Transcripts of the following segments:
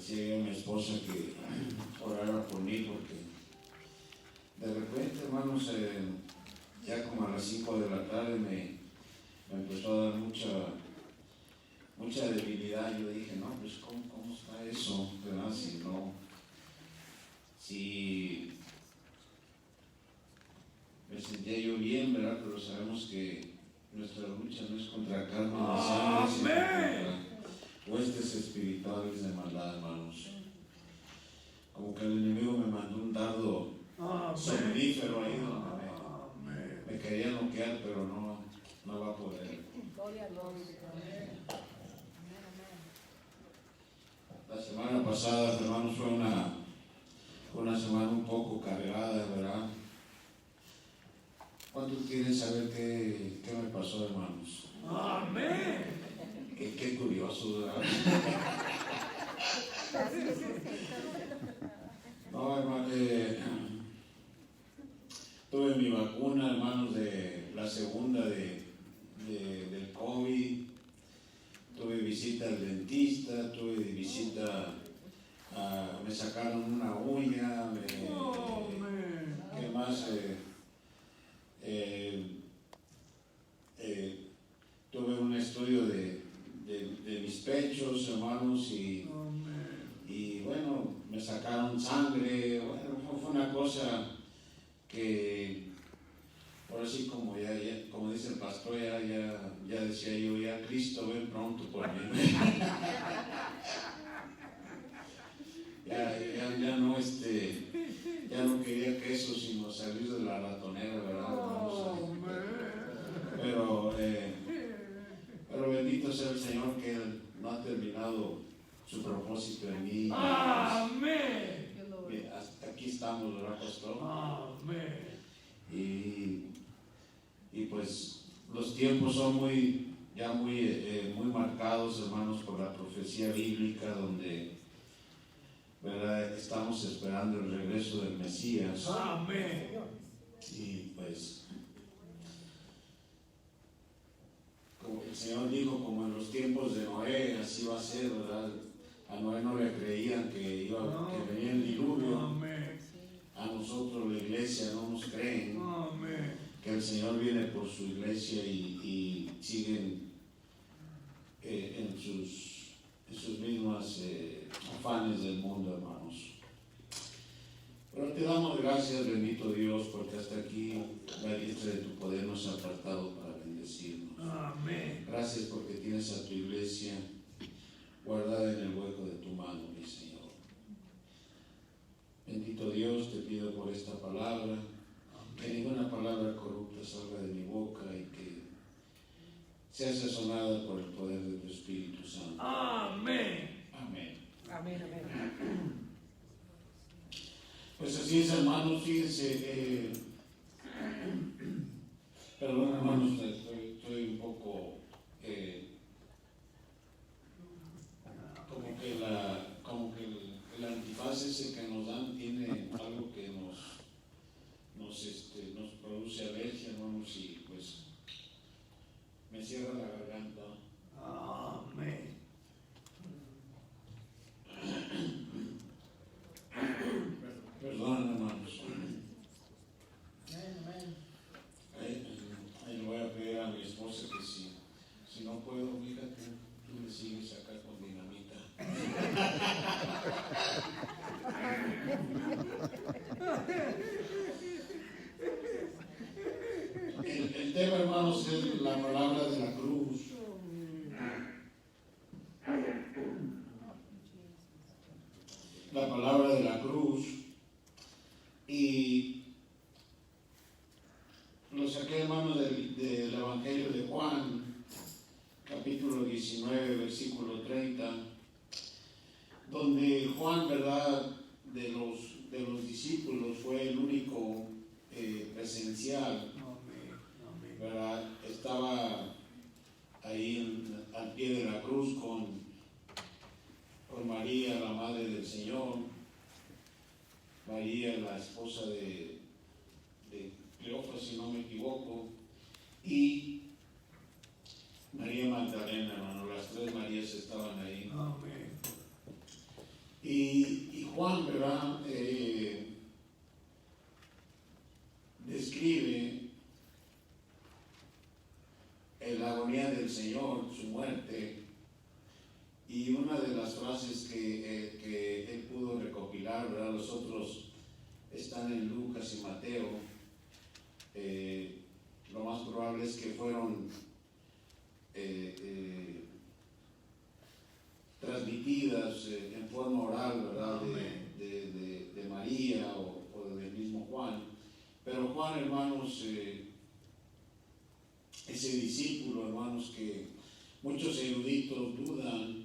decía a mi esposa que orara por mí porque de repente, hermanos, ya como a las 5 de la tarde me empezó a dar mucha debilidad. Yo dije, no, pues ¿cómo está eso? ¿Verdad? Si me sentía yo bien, ¿verdad? Pero sabemos que nuestra lucha no es contra carne ni sangre, sino contra huestes espirituales de maldad, hermanos. Como que el enemigo me mandó un dardo somnífero ahí donde me quería noquear, pero no va a poder. La semana pasada, hermanos, fue una semana un poco cargada, ¿verdad? ¿Cuántos quieren saber qué me pasó, hermanos? Amén. Qué curioso, ¿verdad? No, hermano, tuve mi vacuna, hermanos, de la segunda del COVID. Tuve visita al dentista, tuve visita, me sacaron una uña, ¿qué más? Tuve un estudio de mis pechos, hermanos, y bueno, me sacaron sangre. Bueno, fue una cosa que, por así como como dice el pastor, ya decía yo, ya Cristo ven pronto por mí. ya no quería queso sino salir de la ratonera, ¿verdad? Pero bendito sea el Señor que Él no ha terminado su propósito en mí. Amén. Hasta aquí estamos, ¿verdad, pastor? Amén. Y pues los tiempos son muy marcados, hermanos, por la profecía bíblica, donde, ¿verdad?, estamos esperando el regreso del Mesías. Amén. Y pues, como el Señor dijo, como en los tiempos de Noé, así va a ser, ¿verdad? A Noé no le creían que venía el diluvio. Amén. A nosotros, la iglesia, no nos creen. Amén. Que el Señor viene por su iglesia y siguen en sus mismas afanes del mundo, hermanos. Pero te damos gracias, bendito Dios, porque hasta aquí la diestra de tu poder nos ha apartado para bendecirnos. Amén. Gracias porque tienes a tu iglesia guardada en el hueco de tu mano, mi Señor. Bendito Dios, te pido por esta palabra, que ninguna palabra corrupta salga de mi boca y que sea sazonada por el poder de tu Espíritu Santo. Amén. Amén. Amén, amén. Pues así es, hermanos, fíjense, perdón, hermanos, estoy un poco, como que el antifaz ese que nos dan tiene algo que nos produce alergia, hermanos, y pues me cierra la garganta. Amén. Perdón, hermanos. Ahí le voy a pedir a mi esposa que si no puedo, mira, tú me sigues acá con dinamita. El tema, hermanos, es la palabra de la cruz. La palabra de la cruz. Y lo saqué, hermano, del Evangelio de Juan, capítulo 19, versículo 30, donde Juan, ¿verdad?, de los discípulos fue el único presencial, ¿verdad? Estaba ahí al pie de la cruz con María, la madre del Señor, María, la esposa de Cleofas, si no me equivoco, y María Magdalena, hermano. Las tres Marías estaban ahí. Amén. en la agonía del Señor, su muerte, y una de las frases que él pudo recopilar, ¿verdad? Los otros están en Lucas y Mateo. Lo más probable es que fueron transmitidas en forma oral, ¿verdad? De María o del mismo Juan. Pero Juan, hermanos, ese discípulo, hermanos, que muchos eruditos dudan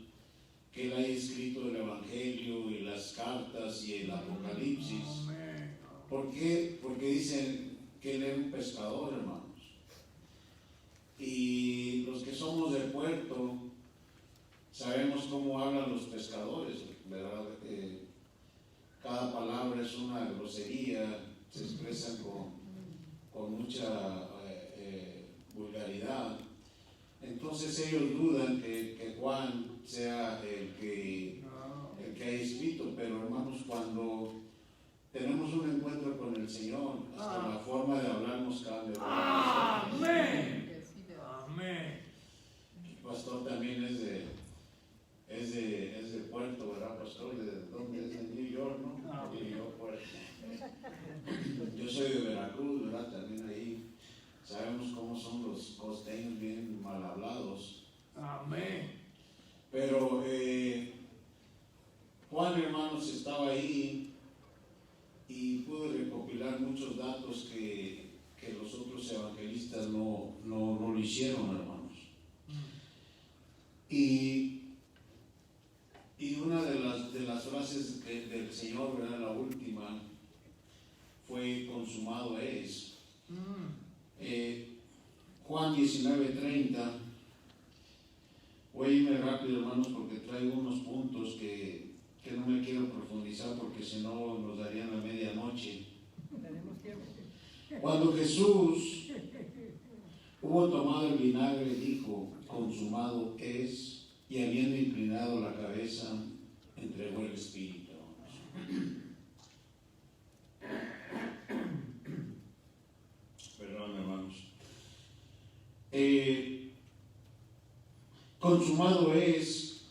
que él haya escrito el Evangelio y las cartas y el Apocalipsis. ¿Por qué? Porque dicen que él era un pescador, hermanos. Y los que somos del puerto sabemos cómo hablan los pescadores, ¿verdad? Cada palabra es una grosería, se expresan con mucha vulgaridad. Entonces ellos dudan que Juan sea el que haya escrito, pero hermanos, cuando tenemos un encuentro con el Señor, hasta la forma de hablar nos cambia. Amén. Amén. El pastor también es de Puerto, ¿verdad, pastor? ¿De dónde es? De New York, ¿no? New York, Puerto. Yo soy de Veracruz, ¿verdad? También ahí sabemos cómo son los costeños, bien mal hablados. Amén. Pero Juan, hermanos, estaba ahí y pudo recopilar muchos datos que los otros evangelistas no lo hicieron, hermanos. Y una de las frases del Señor, ¿verdad? La última, fue consumado es. Juan 19:30. Voy a irme rápido, hermanos, porque traigo unos puntos que no me quiero profundizar porque si no nos darían la medianoche. Cuando Jesús hubo tomado el vinagre, dijo, consumado es, y habiendo inclinado la cabeza, entregó el Espíritu. Perdón, hermanos. Consumado es,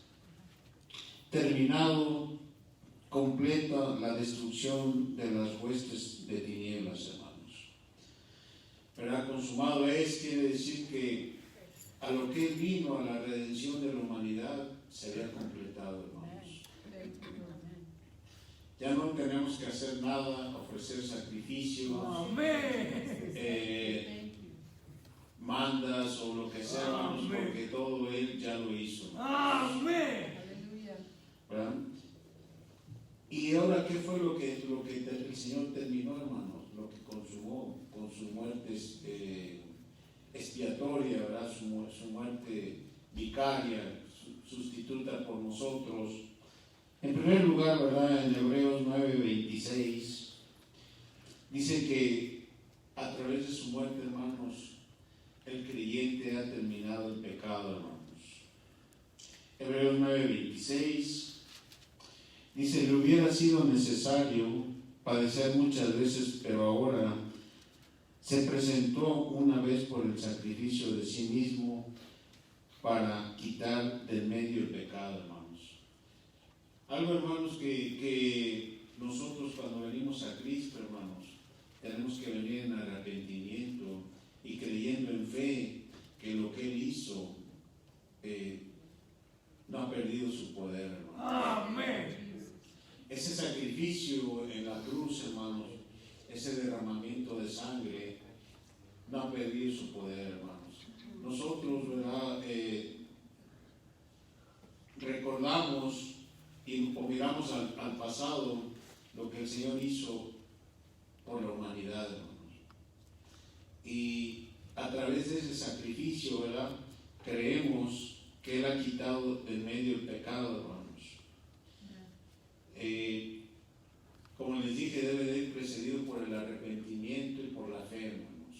terminado, completa la destrucción de las huestes de tinieblas, hermanos. ¿Verdad? Consumado es, quiere decir que a lo que Él vino, a la redención de la humanidad, se había completado, hermanos. Ya no tenemos que hacer nada, ofrecer sacrificios, mandas o lo que sea, hermanos, porque todo Él ya lo hizo. Amén. ¿Verdad? Y ahora, ¿qué fue lo que el Señor terminó, hermanos? Lo que consumó con su muerte expiatoria, ¿verdad? Su muerte vicaria, sustituta por nosotros. En primer lugar, ¿verdad? En Hebreos 9:26 dice que a través de su muerte, hermanos, el creyente ha terminado el pecado, hermanos. Hebreos 9:26 dice, le hubiera sido necesario padecer muchas veces, pero ahora se presentó una vez por el sacrificio de sí mismo para quitar del medio el pecado, hermanos. Algo, hermanos, que nosotros cuando venimos a Cristo, hermanos, tenemos que venir en arrepentimiento y creyendo en fe que lo que Él hizo no ha perdido su poder, hermanos. Amén. Ese sacrificio en la cruz, hermanos, ese derramamiento de sangre no ha perdido su poder, hermanos. Nosotros, ¿verdad? Recordamos o miramos al pasado lo que el Señor hizo por la humanidad, hermanos. Y a través de ese sacrificio, ¿verdad? Creemos que Él ha quitado del medio el pecado, hermanos. Como les dije, debe de ir precedido por el arrepentimiento y por la fe, hermanos.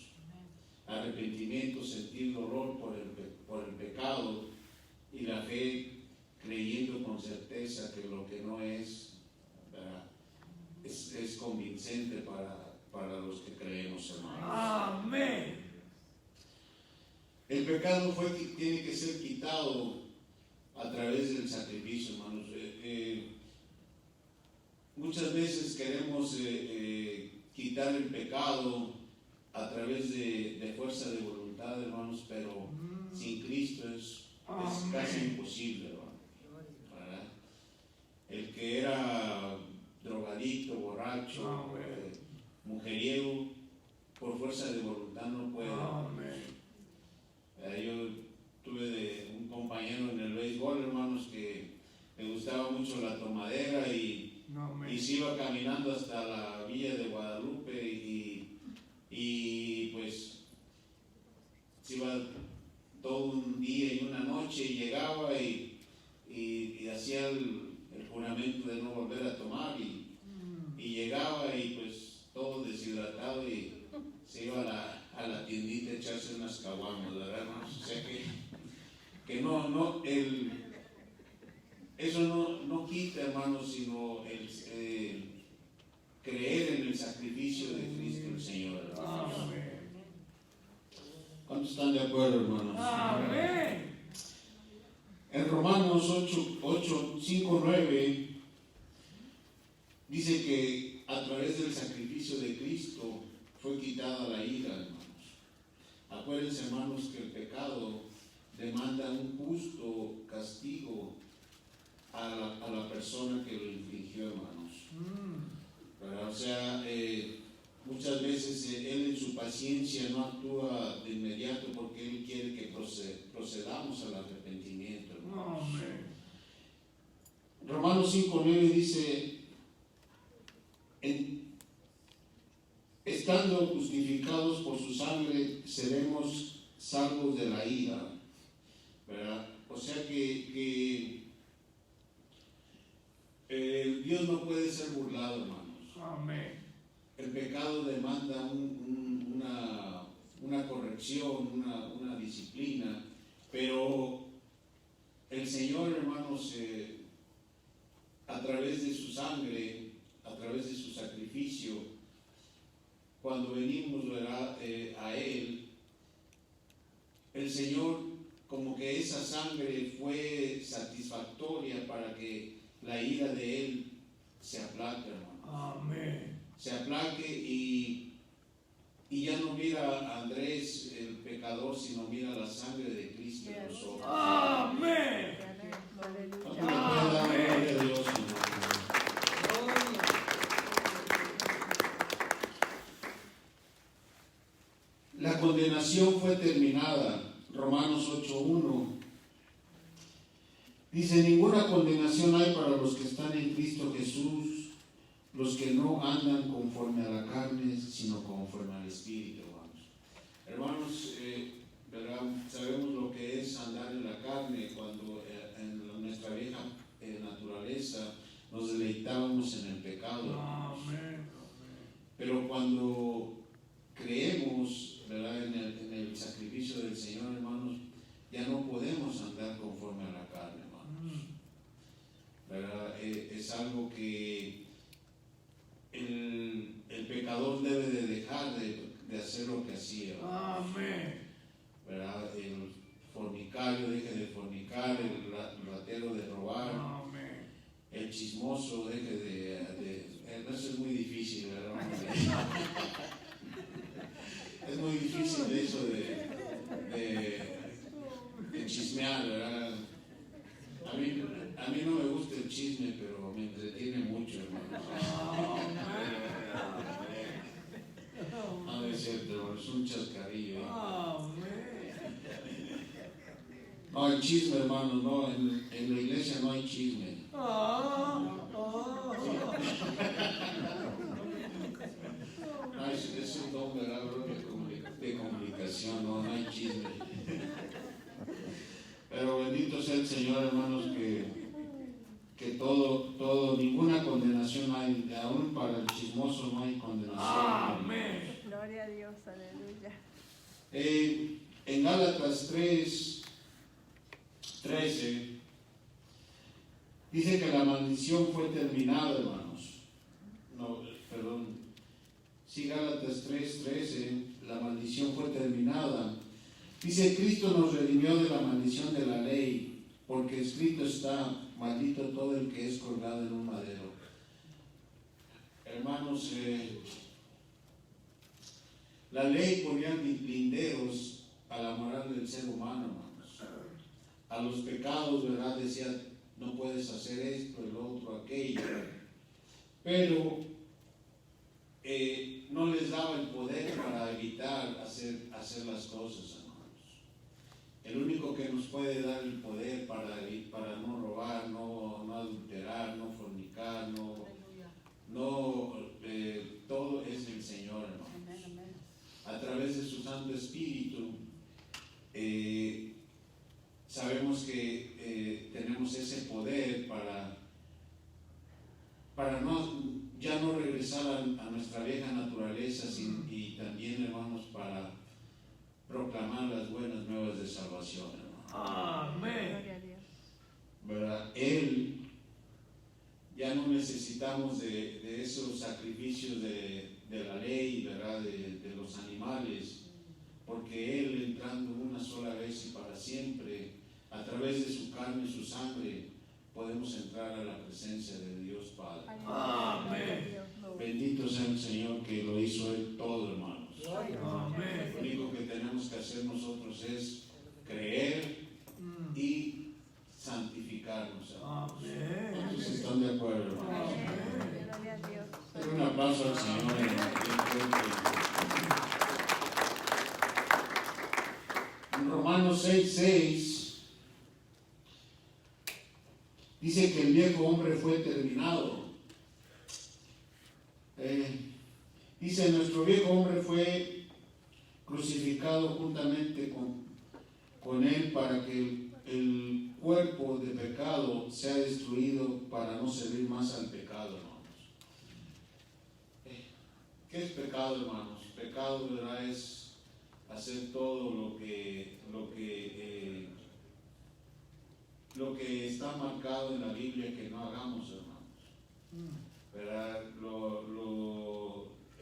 Arrepentimiento, sentir dolor por el pecado, y la fe, creyendo con certeza que lo que no es, es convincente para los que creemos, hermanos. Amén. El pecado tiene que ser quitado a través del sacrificio, hermanos. Muchas veces queremos quitar el pecado a través de fuerza de voluntad, hermanos, pero sin Cristo es casi imposible, hermano. ¿Verdad? El que era drogadicto, borracho, mujeriego, por fuerza de voluntad no puede. Yo tuve un compañero en el béisbol, hermanos, que le gustaba mucho la tomadera y se iba caminando hasta la villa de Guadalupe y pues se iba todo un día y una noche y llegaba y hacía el juramento de no volver a tomar y llegaba y pues todo deshidratado y se iba a la tiendita a echarse unas caguamas, ¿verdad, hermanos? O sea que eso no quita, hermanos, sino el creer en el sacrificio de Cristo el Señor, hermanos. ¿Cuántos están de acuerdo, hermanos? Amén. En Romanos 5:9 dice que a través del sacrificio de Cristo fue quitada la ira, hermanos. Acuérdense, hermanos, que el pecado demanda un justo castigo a la persona que lo infligió, hermanos. Pero, o sea, muchas veces Él en su paciencia no actúa de inmediato porque Él quiere que procedamos al arrepentimiento, hermanos. Romanos 5:9 dice: estando justificados por su sangre, seremos salvos de la ira, ¿verdad? O sea que Dios no puede ser burlado, hermanos. Amén. El pecado demanda una corrección, una disciplina, pero el Señor, hermanos, a través de su sangre, a través de su sacrificio, cuando venimos, ¿verdad?, a Él, el Señor, como que esa sangre fue satisfactoria para que la ira de Él se aplaque, hermano. Amén. Se aplaque y ya no mira a Andrés el pecador, sino mira la sangre de Cristo en nosotros. Amén. ¿Cuánto le puede dar gloria a Dios, hermano? La condenación fue terminada. Romanos 8:1 dice: ninguna condenación hay para los que están en Cristo Jesús, los que no andan conforme a la carne, sino conforme al Espíritu, hermanos. ¿Verdad? Sabemos lo que es andar en la carne cuando en nuestra vieja naturaleza nos deleitábamos en el pecado. Amén. Pero cuando creemos, ¿verdad?, en el sacrificio del Señor, hermanos, ya no podemos andar conforme a la carne, hermanos. ¿Verdad? Es algo que el pecador debe de dejar de hacer lo que hacía. Amén. ¿Verdad? El fornicario deje de fornicar, el ratero de robar. Amén. El chismoso deje de eso es muy difícil, ¿verdad? Es muy difícil eso de chismear, ¿verdad? A mí no me gusta el chisme, pero me entretiene mucho, hermano. No, es cierto, es un chascarrillo. No, el chisme, hermano, no, en la iglesia no hay chisme. No, es un don, ¿verdad? De comunicación, no hay chisme. Pero bendito sea el Señor, hermanos, que todo, ninguna condenación hay, aún para el chismoso no hay condenación. Amén. Gloria a Dios, aleluya. En Gálatas 3:13 dice que la maldición fue terminada, hermanos. No, perdón. Sí, Gálatas 3:13, la maldición fue terminada Dice, Cristo nos redimió de la maldición de la ley, porque escrito está, maldito todo el que es colgado en un madero. Hermanos, la ley ponía linderos a la moral del ser humano, hermanos. A los pecados, ¿verdad? Decía, no puedes hacer esto, el otro, aquello. Pero no les daba el poder para evitar hacer las cosas, hermanos. El único que nos puede dar el poder para no robar, no adulterar, no fornicar, todo es el Señor, hermanos. A través de su Santo Espíritu, sabemos que tenemos ese poder para ya no regresar a nuestra vieja naturaleza, y también, hermanos, para proclamar las buenas nuevas de salvación, hermanos. Amén. Gloria a Dios. ¿Verdad? Él, ya no necesitamos de esos sacrificios de la ley, ¿verdad? De los animales, porque Él, entrando una sola vez y para siempre, a través de su carne y su sangre, podemos entrar a la presencia de Dios Padre. Amén. Bendito sea el Señor, que lo hizo Él todo, hermanos. Amén. Lo único que tenemos que hacer nosotros es creer y santificarnos, hermanos. Amén. ¿Cuántos están de acuerdo, hermanos? Gloria a Dios. Dale un aplauso al Señor, en Romanos 6:6 dice que el viejo hombre fue terminado. Dice, nuestro viejo hombre fue crucificado juntamente con él, para que el cuerpo de pecado sea destruido, para no servir más al pecado, hermanos. ¿Qué es pecado, hermanos? Pecado, ¿verdad?, es hacer todo lo que está marcado en la Biblia que no hagamos, hermanos. ¿Verdad?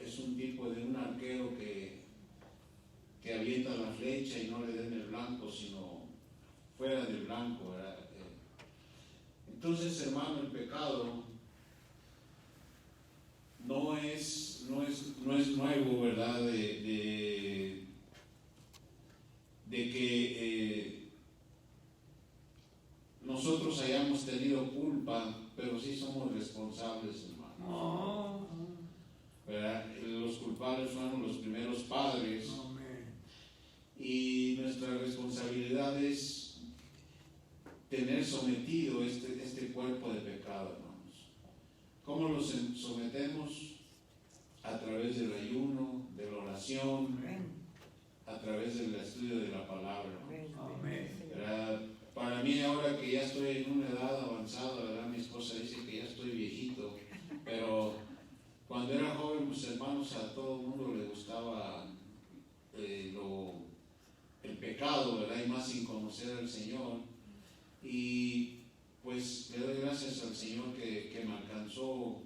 Es un tipo de un arquero que avienta la flecha y no le den el blanco, sino fuera del blanco, ¿verdad? Entonces, hermano, el pecado no es nuevo, ¿verdad? De que nosotros hayamos tenido culpa, pero sí somos responsables, hermano. ¿Verdad? Los culpables fueron los primeros padres. Y nuestra responsabilidad es tener sometido este cuerpo de pecado, hermanos. ¿Cómo lo sometemos? A través del ayuno, de la oración, a través del estudio de la palabra, hermanos. ¿Verdad? Para mí, ahora que ya estoy en una edad avanzada, ¿verdad? Mi esposa dice que ya estoy viejito, pero cuando era joven, pues, hermanos, a todo el mundo le gustaba el pecado, ¿verdad? Y más sin conocer al Señor. Y pues le doy gracias al Señor que me alcanzó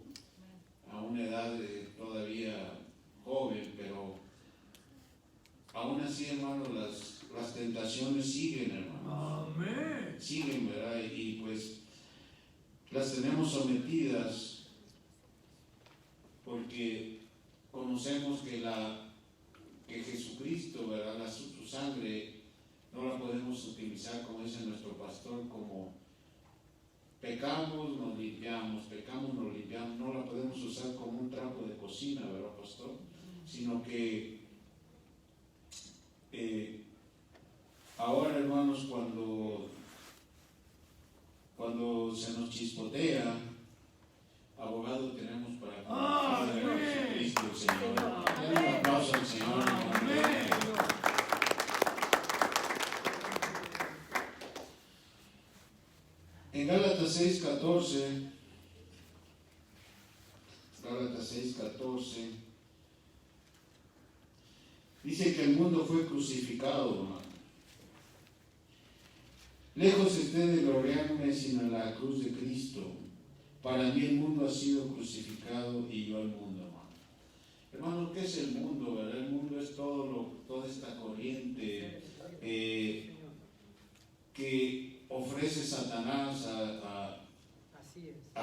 a una edad todavía joven, pero aún así, hermano, las tentaciones siguen, hermano. Amén. Siguen, ¿verdad? Y pues las tenemos sometidas porque conocemos que Jesucristo, ¿verdad? Su sangre no la podemos utilizar, como dice nuestro pastor, como pecamos, nos limpiamos, no la podemos usar como un trapo de cocina, ¿verdad, pastor? Sino que ahora, hermanos, cuando se nos chispotea, abogado tenemos para Jesucristo, el Señor. Denle un aplauso al Señor. En Gálatas 6:14, dice que el mundo fue crucificado, hermano. Lejos esté de gloriarme sino en la cruz de Cristo. Para mí el mundo ha sido crucificado y yo al mundo, hermano. Hermano, ¿qué es el mundo, verdad? El mundo es toda esta corriente que ofrece Satanás a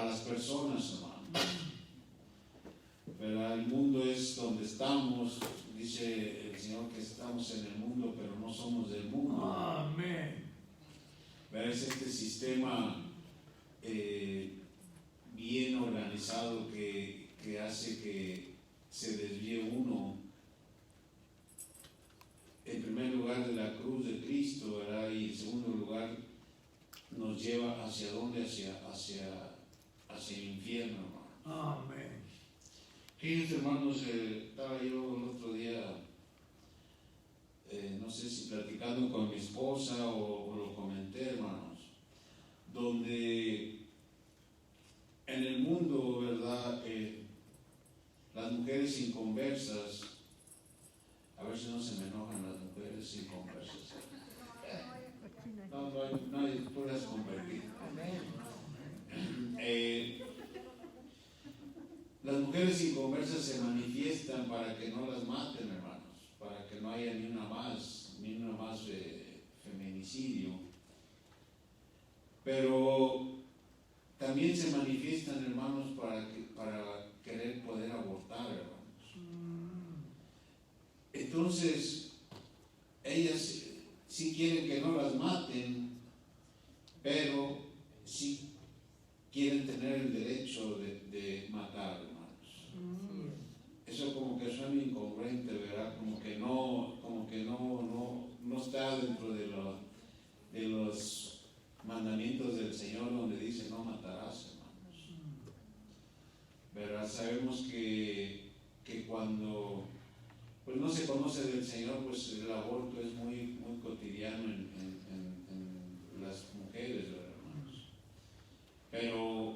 las personas, hermano. Pero el mundo es donde estamos, dice el Señor que estamos en el mundo, pero no somos del mundo. Amén. Es este sistema bien organizado que hace que se desvíe uno, en primer lugar, de la cruz de Cristo, ¿verdad? Y en segundo lugar nos lleva hacia dónde, hacia el infierno, hermano. Amén. Fíjense, hermanos, estaba yo el otro día, no sé si platicando con mi esposa o lo comenté, hermanos, donde en el mundo, ¿verdad? Las mujeres inconversas, a ver si no se me enojan las mujeres inconversas. No hay puras convertir. Las mujeres inconversas se manifiestan para que no las maten, hermanos, para que no haya ni una más feminicidio. Pero también se manifiestan, hermanos, para querer poder abortar, hermanos. Entonces, ellas sí quieren que no las maten, pero sí quieren tener el derecho de matar, hermanos. Eso como que suena incongruente, ¿verdad? Como que no está dentro de los mandamientos del Señor, donde dice no matarás, hermanos. ¿Verdad? Sabemos que cuando pues no se conoce del Señor, pues el aborto es muy, muy cotidiano en las mujeres, ¿verdad, hermanos? Pero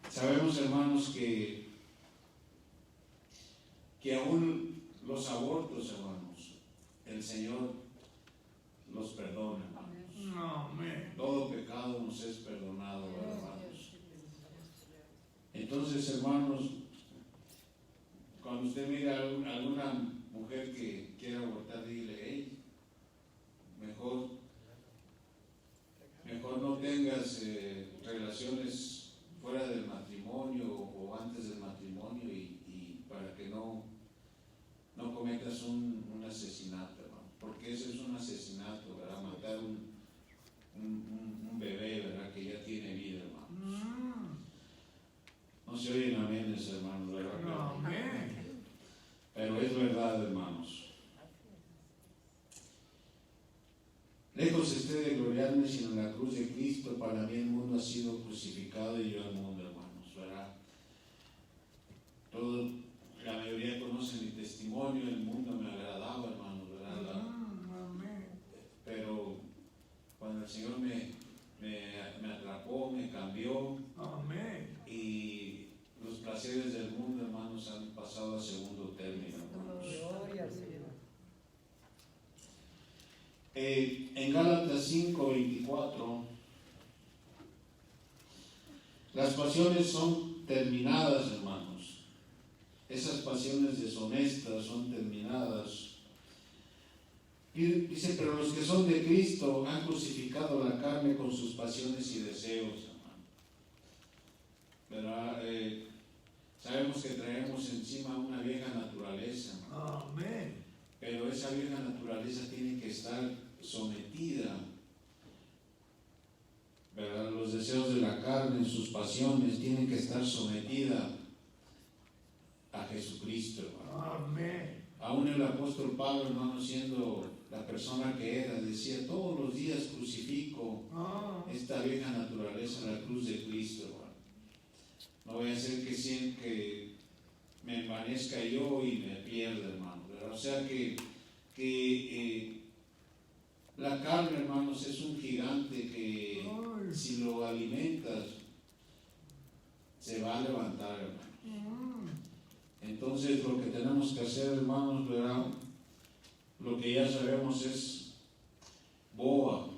sabemos, hermanos, que aún los abortos, hermanos, el Señor los perdona, hermanos. Amén. Todo pecado nos es perdonado, ¿verdad, hermanos? Entonces, hermanos, cuando usted mira a alguna mujer que quiera abortar, dile, hey, mejor no tengas relaciones fuera del matrimonio o antes del matrimonio y para que no cometas un asesinato, hermano, porque eso es un asesinato, ¿verdad? Matar un bebé, ¿verdad? Que ya tiene vida, hermanos. No se oyen amenes, hermanos, ¿verdad? Amén. Pero es verdad, hermanos. Lejos esté de gloriarme, sino en la cruz de Cristo. Para mí el mundo ha sido crucificado y yo al mundo, hermanos, ¿verdad? La mayoría conocen mi testimonio, el mundo me agradaba, hermanos, ¿verdad? Pero cuando el Señor me atrapó, me cambió. Amén. Y los placeres del mundo, hermanos, han pasado a segundo término, hermanos. Gloria al Señor. En Gálatas 5:24, las pasiones son terminadas, hermanos. Esas pasiones deshonestas son terminadas. Dice, pero los que son de Cristo han crucificado la carne con sus pasiones y deseos, hermano. ¿Verdad? Sabemos que traemos encima una vieja naturaleza, hermano. Amén. Pero esa vieja naturaleza tiene que estar sometida, ¿verdad? Los deseos de la carne, sus pasiones, tienen que estar sometida a Jesucristo, hermano. Amén. Aún el apóstol Pablo, hermano, siendo la persona que era, decía, todos los días crucifico esta vieja naturaleza en la cruz de Cristo, hermano. No voy a hacer que me envanezca yo y me pierda, hermano, ¿verdad? O sea que la carne, hermanos, es un gigante que si lo alimentas se va a levantar, hermanos. Entonces lo que tenemos que hacer, hermanos, ¿verdad? Lo que ya sabemos es BOA,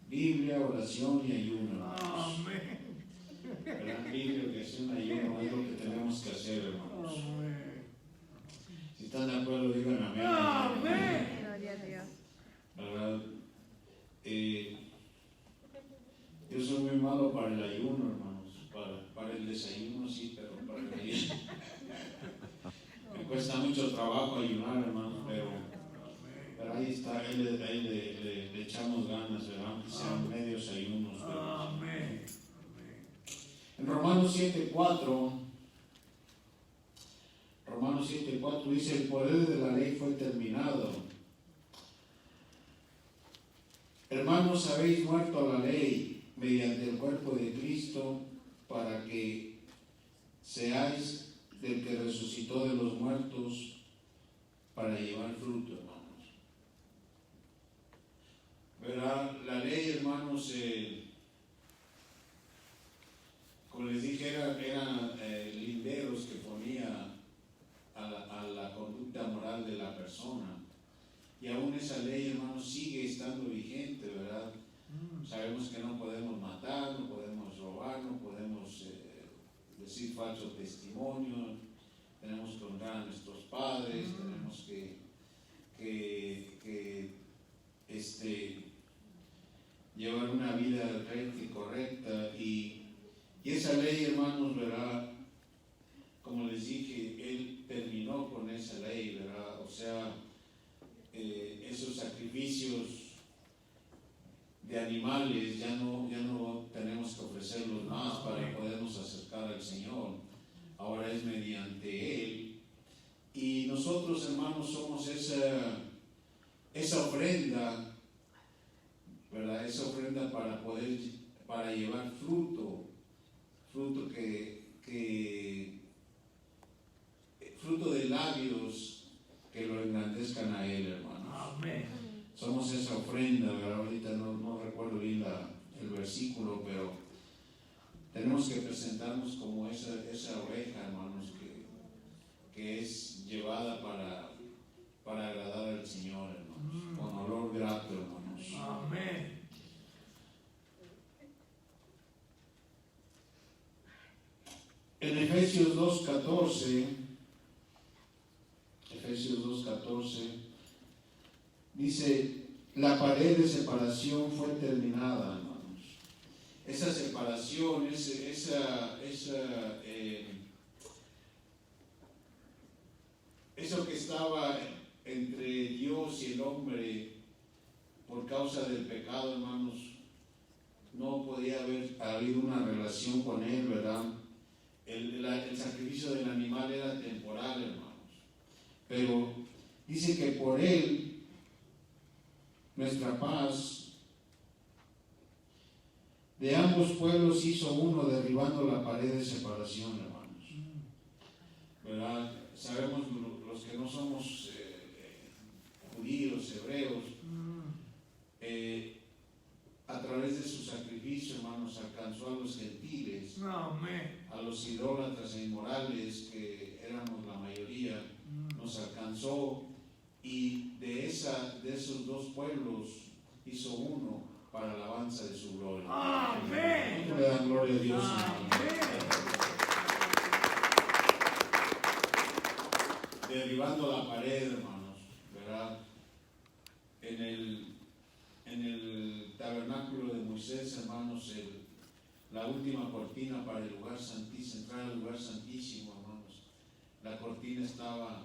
Biblia, oración y ayuno, hermanos. Amén. ¿Verdad? Biblia, oración y ayuno es lo que tenemos que hacer, hermanos. Amén. Si están de acuerdo, digan amén. Amén. Gloria a Dios. para el ayuno, hermanos, para el desayuno sí, pero para el ayuno. Me cuesta mucho trabajo ayunar, hermanos, pero ahí está, ahí le echamos ganas, ¿verdad? Aunque sean medios ayunos. Amén. En Romanos 7:4 dice: el poder de la ley fue terminado. Hermanos, habéis muerto a la ley mediante el cuerpo de Cristo, para que seáis del que resucitó de los muertos, para llevar fruto, hermanos. ¿Verdad? La ley, hermanos, como les dije, eran linderos que ponía a la conducta moral de la persona. Y aún esa ley, hermanos, sigue estando vigente, ¿verdad? Sabemos que no podemos matar, no podemos robar, no podemos decir falso testimonio, tenemos que honrar a nuestros padres, tenemos que llevar una vida recta y correcta. Y esa ley, hermanos, ¿verdad? Como les dije, Él terminó con esa ley, ¿verdad? O sea, esos sacrificios de animales ya no tenemos que ofrecerlos más para podernos acercar al Señor. Ahora es mediante Él. Y nosotros, hermanos, somos esa ofrenda, ¿verdad? Esa ofrenda para llevar fruto fruto de labios que lo engrandezcan a Él, hermanos. Amén. Somos esa ofrenda, ¿verdad? Ahorita no recuerdo bien el versículo, pero tenemos que presentarnos como esa oveja, hermanos, que es llevada para agradar al Señor, hermanos, con olor grato, hermanos. Amén. En Efesios 2:14 dice: la pared de separación fue terminada, hermanos. Esa separación, eso que estaba entre Dios y el hombre por causa del pecado, hermanos, no podía haber habido una relación con Él, ¿verdad? El sacrificio del animal era temporal, hermanos, pero dice que por Él nuestra paz de ambos pueblos hizo uno, derribando la pared de separación, hermanos. ¿Verdad? Sabemos los que no somos judíos, hebreos, a través de su sacrificio, hermanos, alcanzó a los gentiles, a los idólatras e inmorales, que éramos la mayoría, nos alcanzó, y de esos dos pueblos hizo uno para alabanza de su gloria. Amén. Le dan gloria a Dios, hermanos. Derribando la pared, hermanos, ¿verdad? En el tabernáculo de Moisés, hermanos, la última cortina para el lugar santísimo, entrar al lugar santísimo, hermanos, la cortina estaba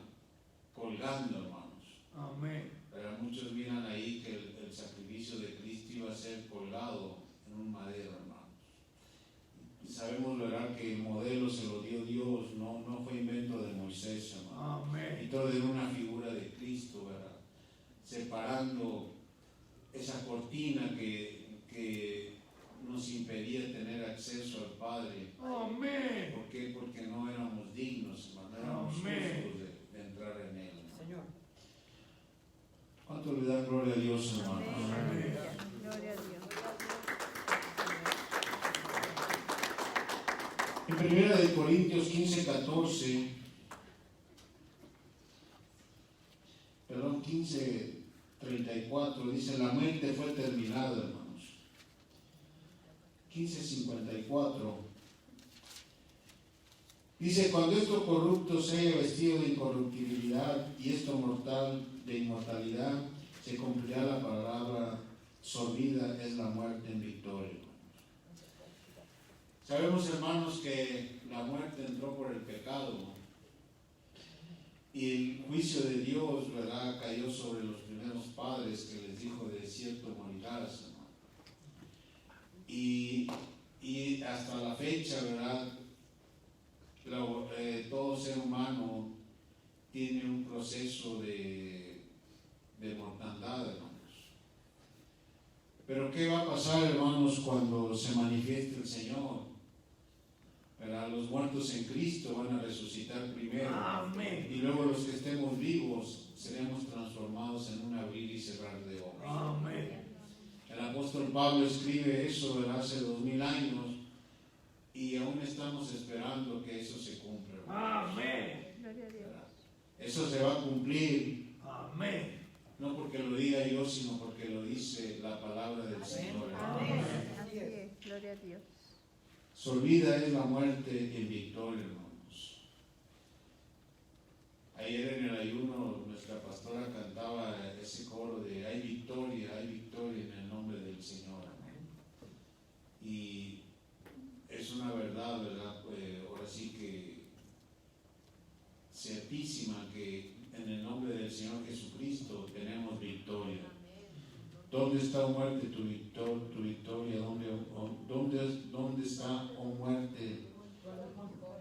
colgando, hermanos. Amén. Pero muchos miran ahí que el sacrificio de Cristo iba a ser colgado en un madero, hermanos. Y sabemos, ¿verdad?, que el modelo se lo dio Dios, no fue invento de Moisés, hermanos. Amén. Y todo era una figura de Cristo, ¿verdad? Separando esa cortina que nos impedía tener acceso al Padre. Amén. ¿Por qué? Porque no éramos dignos, hermano, no éramos justos de entrar en Él. Señor. ¿Cuánto le da gloria a Dios, hermano? Amén. Gloria a Dios. En 1 Corintios 15:34 dice: la muerte fue terminada, hermanos. 15:54 dice: cuando esto corrupto sea vestido de incorruptibilidad y esto mortal de inmortalidad, se cumplirá la palabra: sorbida es la muerte en victoria. Sabemos, hermanos, que la muerte entró por el pecado y el juicio de Dios, ¿verdad?, cayó sobre los primeros padres, que les dijo: de cierto morirás, hermano. Y hasta la fecha, ¿verdad?, todo ser humano tiene un proceso de mortandad, hermanos. Pero ¿qué va a pasar, hermanos, cuando se manifieste el Señor? ¿Verdad? Los muertos en Cristo van a resucitar primero. Amén. Y luego los que estemos vivos seremos transformados en un abrir y cerrar de ojos. Amén. El apóstol Pablo escribe eso, ¿verdad?, hace 2000 años, y aún estamos esperando que eso se cumpla. Amén. Gloria a Dios. Eso se va a cumplir. Amén. No porque lo diga yo, sino porque lo dice la palabra del Señor. Amén. Así es. Gloria a Dios. Solvida es la muerte en victoria, hermanos. Ayer en el ayuno nuestra pastora cantaba ese coro de hay victoria en el nombre del Señor. Amén. Y es una verdad, ¿verdad? Pues ahora sí que certísima que en el nombre del Señor Jesucristo tenemos victoria. ¿Dónde está, oh muerte, tu victoria? ¿Dónde está, oh muerte,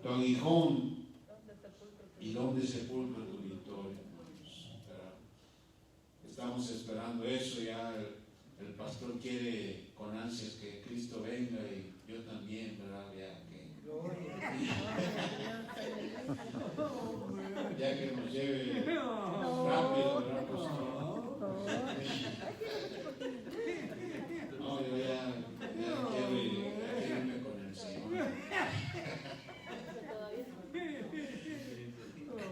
tu aguijón? ¿Y dónde sepulcro tu victoria, hermanos? Estamos esperando eso. Ya el pastor quiere con ansias que Cristo venga, y yo también, ¿verdad? Ya que nos lleve rápido, ¿verdad, pastor? No, yo ya quiero irme con el Señor.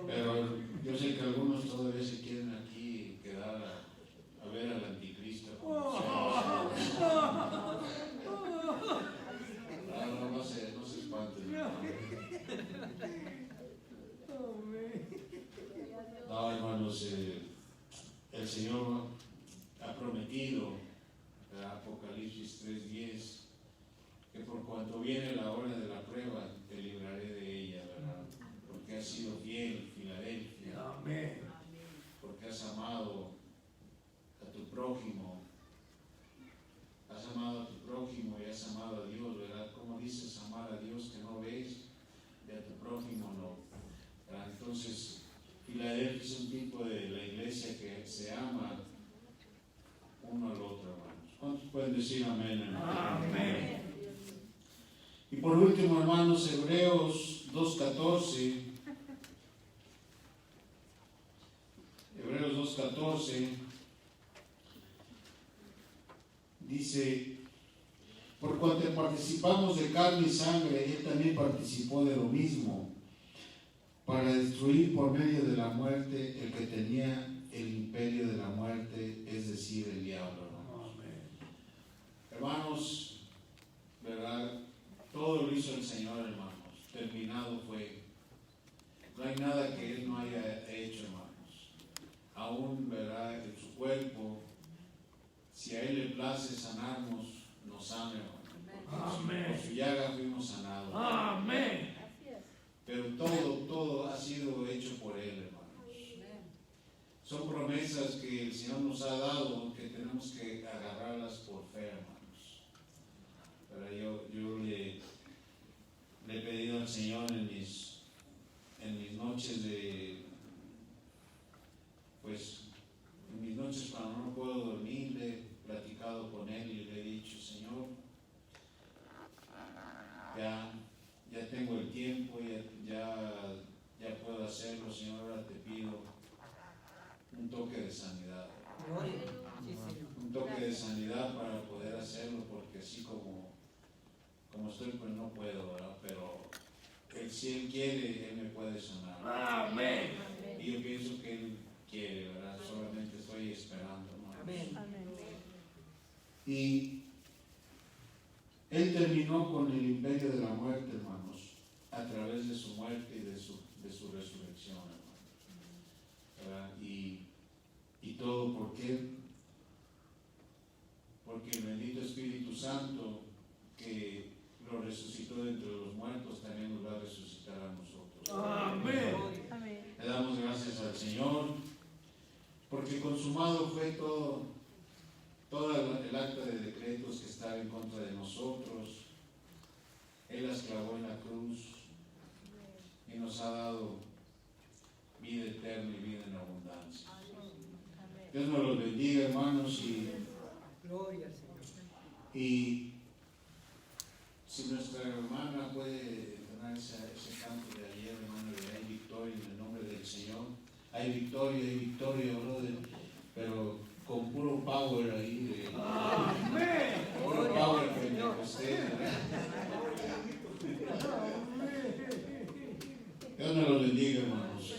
Pero yo sé que algunos todavía se quieren aquí quedar a ver al anticristo. No se espanten. No, hermanos, el Señor ha prometido, Apocalipsis 3:10, que por cuanto viene la hora de la prueba, te libraré de ella, ¿verdad? Porque has sido fiel, Filadelfia. Amén. Porque has amado a tu prójimo. Has amado a tu prójimo y has amado a Dios, ¿verdad? ¿Cómo dices amar a Dios que no ves y a tu prójimo no? ¿Verdad? Entonces, Filadelfia es un tipo de la iglesia que se ama uno al otro, hermanos. ¿Cuántos pueden decir amén, hermanos? Amén. Y por último, hermanos, Hebreos 2:14. Hebreos 2:14 dice: por cuanto participamos de carne y sangre, él también participó de lo mismo, para destruir por medio de la muerte el que tenía el imperio de la muerte, es decir, el diablo. Hermanos, ¿verdad? Todo lo hizo el Señor, hermanos. Terminado fue. No hay nada que Él no haya hecho, hermanos. Aún, ¿verdad?, en su cuerpo, si a Él le place sanarnos, nos sana, hermanos. Amén. Por su llaga fuimos sanados. Amén. Pero todo ha sido hecho por Él, hermanos. Son promesas que el Señor nos ha dado, que tenemos que agarrarlas por fe, hermanos. Pero yo le he pedido al Señor en mis noches en mis noches cuando no puedo dormir, le he platicado con Él y le he dicho: Señor, ya tengo el tiempo, ya puedo hacerlo, Señor. Ahora te pido un toque de sanidad. Un toque de sanidad para poder hacerlo, porque así como estoy, pues no puedo, ¿verdad? Pero si Él quiere, Él me puede sanar. Amén. Y yo pienso que Él quiere, ¿verdad? Solamente estoy esperando, hermanos. Amén. Y Él terminó con el imperio de la muerte, hermanos, a través de su muerte y de su resurrección, hermanos. ¿Verdad? Y todo porque el bendito Espíritu Santo, que lo resucitó de entre los muertos, también nos va a resucitar a nosotros. Amén. Amén. Le damos gracias al Señor, porque consumado fue todo el acta de decretos que estaba en contra de nosotros. Él las clavó en la cruz y nos ha dado vida eterna y vida en abundancia. Dios nos los bendiga, hermanos, Gloria al Señor. y si nuestra hermana puede entonar ese canto de ayer, hermano, de hay victoria en el nombre del Señor. Hay victoria, brother, pero con puro power ahí. Puro power pentecostés. Dios nos los bendiga, hermanos.